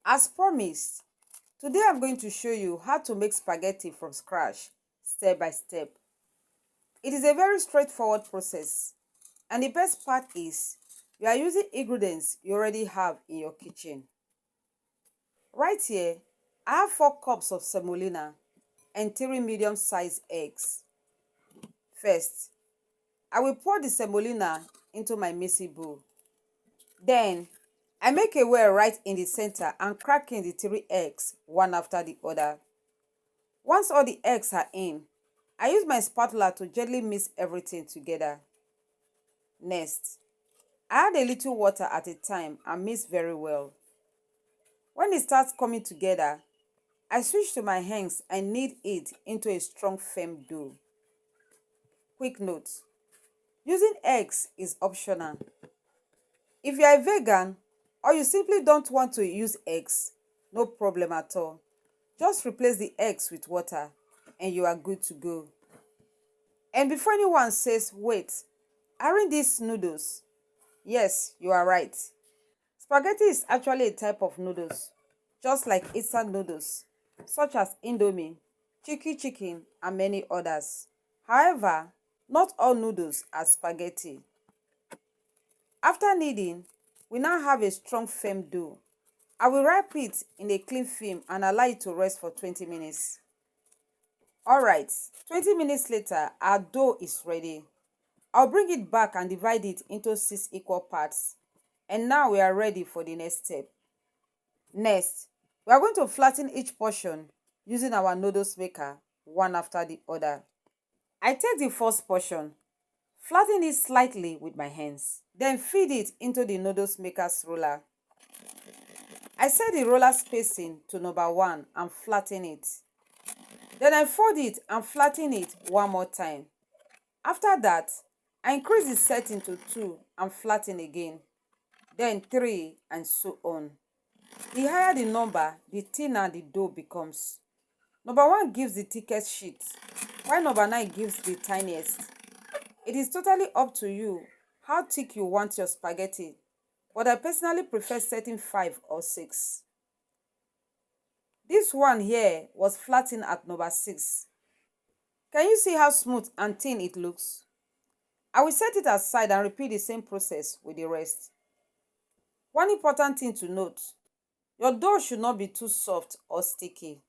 As promised, today I'm going to show you how to make spaghetti from scratch, step by step. It is a very straightforward process, and the best part is you are using ingredients you already have in your kitchen. Right here, I have 4 cups of semolina and 3 medium-sized eggs. First, I will pour the semolina into my mixing bowl. Then, I make a well right in the center and crack in the 3 eggs one after the other. Once all the eggs are in, I use my spatula to gently mix everything together. Next, I add a little water at a time and mix very well. When it starts coming together, I switch to my hands and knead it into a strong firm dough. Quick note: using eggs is optional. If you are a vegan or you simply don't want to use eggs, no problem at all. Just replace the eggs with water and you are good to go. And before anyone says, wait, aren't these noodles? Yes, you are right. Spaghetti is actually a type of noodles, just like instant noodles, such as Indomie, chicken, and many others. However, not all noodles are spaghetti. After kneading, we now have a strong firm dough. I will wrap it in a clean film and allow it to rest for 20 minutes. Alright, 20 minutes later, our dough is ready. I'll bring it back and divide it into 6 equal parts. And now we are ready for the next step. Next, we are going to flatten each portion using our noodles maker, one after the other. I take the first portion, flatten it slightly with my hands, then feed it into the noodles maker's roller. I set the roller spacing to number 1 and flatten it. Then I fold it and flatten it one more time. After that, I increase the setting to 2 and flatten again, then 3 and so on. The higher the number, the thinner the dough becomes. Number 1 gives the thickest sheet, while number 9 gives the tiniest. It is totally up to you how thick you want your spaghetti, but I personally prefer setting 5 or 6. This one here was flattened at number 6. Can you see how smooth and thin it looks? I will set it aside and repeat the same process with the rest. One important thing to note: your dough should not be too soft or sticky.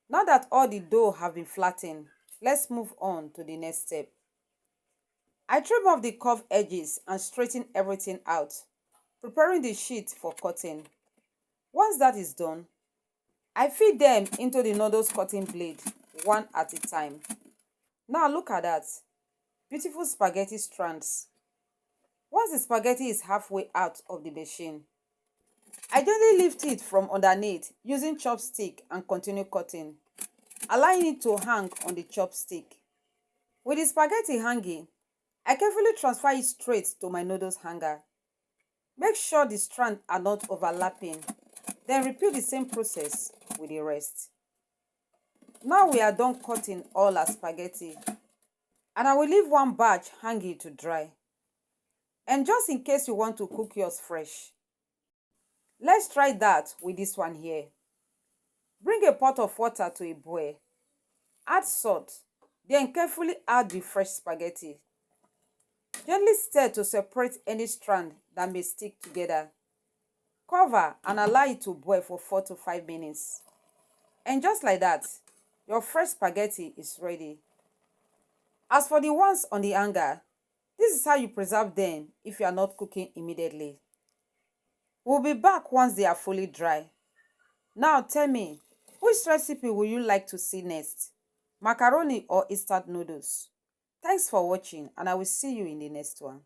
Now that all the dough have been flattened, let's move on to the next step. I trim off the curved edges and straighten everything out, preparing the sheet for cutting. Once that is done, I feed them into the noodles cutting blade, one at a time. Now look at that. Beautiful spaghetti strands. Once the spaghetti is halfway out of the machine, I gently lift it from underneath using chopstick and continue cutting, allowing it to hang on the chopstick. With the spaghetti hanging, I carefully transfer it straight to my noodles hanger. Make sure the strands are not overlapping, then repeat the same process with the rest. Now we are done cutting all our spaghetti, and I will leave one batch hanging to dry. And just in case you want to cook yours fresh, let's try that with this one here. Bring a pot of water to a boil. Add salt, then carefully add the fresh spaghetti. Gently stir to separate any strand that may stick together. Cover and allow it to boil for 4 to 5 minutes. And just like that, your fresh spaghetti is ready. As for the ones on the hanger, this is how you preserve them if you are not cooking immediately. We'll be back once they are fully dry. Now tell me, which recipe would you like to see next? Macaroni or instant noodles? Thanks for watching, and I will see you in the next one.